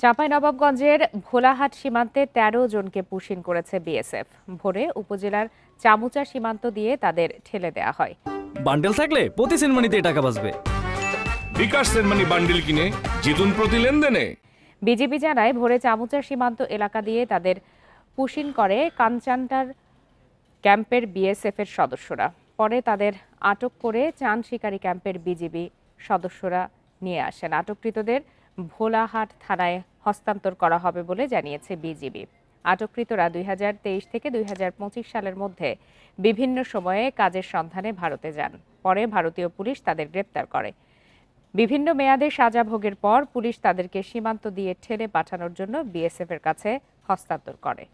চাঁপাইনবাবগঞ্জের ভোলাহাট সীমান্তে ১৩ জনকে পুশিন করেছে বিএসএফ। ভোরে উপজেলার চামুচা সীমান্ত দিয়ে তাদের ঠেলে দেয়া হয়। বান্ডেল থাকলে প্রতি সেনমানিতে টাকা বাঁচবে। বিকাশ সেনমানি বান্ডেল কিনে জিতুন প্রতি লেনদেনে। বিজিবি জানায়, ভোরে চামুচা সীমান্ত এলাকা দিয়ে তাদের পুশিন করে কাঞ্চানটার ক্যাম্পের বিএসএফ এর সদস্যরা। পরে তাদের আটক করে চান শিকারী ক্যাম্পের বিজিবি সদস্যরা নিয়ে আসেন। আটককৃতদের ভোলাহাট থানায় হস্তান্তর করা হবে বলে জানিয়েছে বিজিবি। আটককৃতরা ২০২৩ থেকে ২০২৫ সালের মধ্যে বিভিন্ন সময়ে কাজের সন্ধানে ভারতে যান। পরে ভারতীয় পুলিশ তাদের গ্রেপ্তার করে। বিভিন্ন মেয়াদে সাজা ভোগের পর পুলিশ তাদেরকে সীমান্ত দিয়ে ঠেলে পাঠানোর জন্য বিএসএফ এর কাছে হস্তান্তর করে।